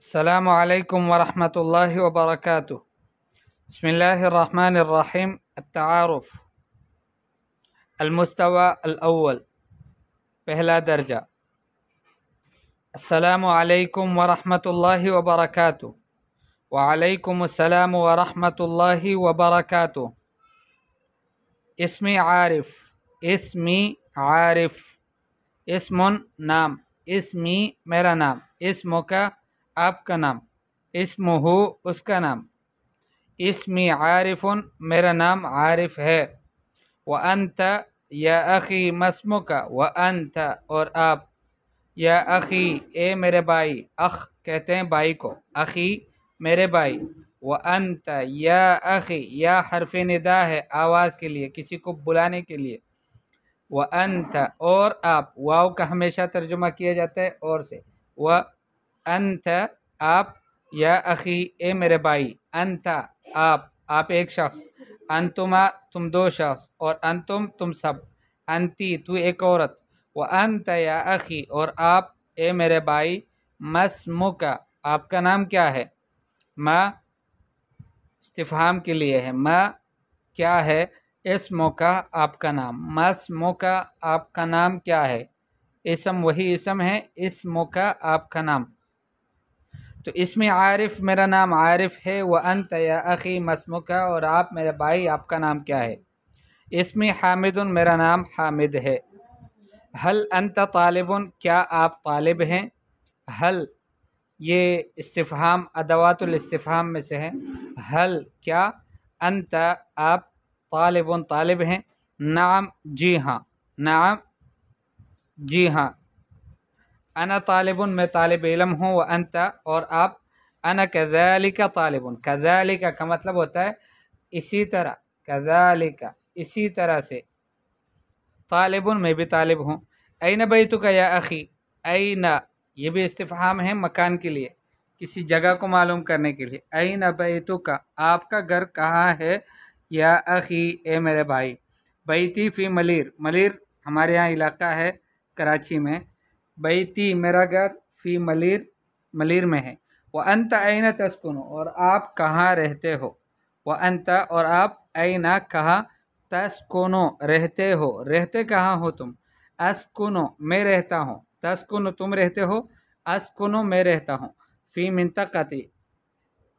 السلام عليكم ورحمة الله وبركاته. بسم الله الرحمن الرحيم. التعارف. المستوى الأول، پہلا درجہ. السلام علیکم ورحمة الله وبركاته. وعليكم السلام ورحمة الله وبركاته. اسمی عارف. اسمی عارف. اسم نام. اسمی میرا نام. اسم کا آپ کا نام. اسمہ اس کا نام. اسمی عارف میرا نام عارف ہے. وانت یا اخی مسمک. وانت اور آپ. یا اخی اے میرے بھائی. اخ کہتے ہیں بھائی کو. اخی میرے بھائی. وانت یا اخی. یا حرف ندا ہے آواز کے لیے، کسی کو بلانے کے لیے. وانت اور آپ. واو کا ہمیشہ ترجمہ کیا جاتا ہے اور سے. وانت آپ. یا اخی اے میرے بھائی. انت آپ ایک شخص. انتما تم دو شخص. اور انتم تم سب. انتی تو ایک عورت. وانت یا اخی اور آپ اے میرے بھائی. مسمک آپ کا نام کیا ہے. ما استفہام کے لیے ہے. ما کیا ہے. اسمک آپ کا نام. مسمک آپ کا نام کیا ہے. اسم وہی اسم ہے. اسمک آپ کا نام. تو اسم عارف میرا نام عارف ہے. وانت یا اخی مسمک اور آپ میرے بھائی آپ کا نام کیا ہے. اسم حامد میرا نام حامد ہے. حل انت طالب کیا آپ طالب ہیں. حل یہ استفہام ادوات الاستفہام میں سے ہے. حل کیا. انت آپ طالب طالب ہیں. نعم جی ہاں. نعم جی ہاں. انا طالب میں طالب علم ہوں. وانت اور آپ. انا کذالک طالب. کذالک کا مطلب ہوتا ہے اسی طرح. کذالک اسی طرح سے. طالب میں بھی طالب ہوں. این بیتک یا اخی. این یہ بھی استفہام ہے مکان کے لیے، کسی جگہ کو معلوم کرنے کے لیے. این بیتک آپ کا گھر کہاں ہے. یا اخی اے میرے بھائی. بیتی فی ملیر. ملیر ہمارے یہاں علاقہ ہے کراچی میں. بیتی میرا گھر. فی ملیر ملیر میں ہے. وانت این تسکن اور آپ کہاں رہتے ہو. وانت اور آپ. این کہاں. تسکنو رہتے ہو. رہتے کہاں ہو تم. اسکنو میں رہتا ہوں. تسکنو تم رہتے ہو. اسکنو میں رہتا ہوں. فی منطقتی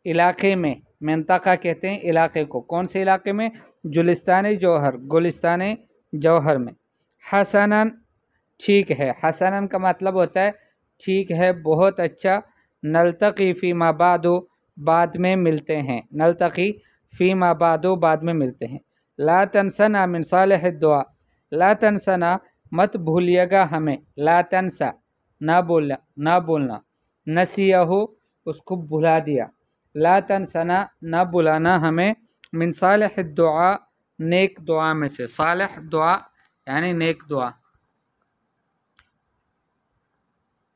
علاقے میں. منطقہ کہتے ہیں علاقے کو. کون سے علاقے میں. جلستان جوہر. گلستان جوہر میں. حسناً ٹھیک ہے. حسناً کا مطلب ہوتا ہے ٹھیک ہے، بہت اچھا. نلتقی فیما بعد بعد میں ملتے ہیں. نلتقی فیما بعد بعد میں ملتے ہیں. لا تنسنا من صالح الدعاء. لا تنسنا مت بھولیے گا ہمیں. لا تنسا نہ بولنا. نسیہ اس کو بھلا دیا. لا تنسنا نہ بلانا ہمیں. من صالح الدعاء نیک دعا میں سے. صالح دعا یعنی نیک دعا.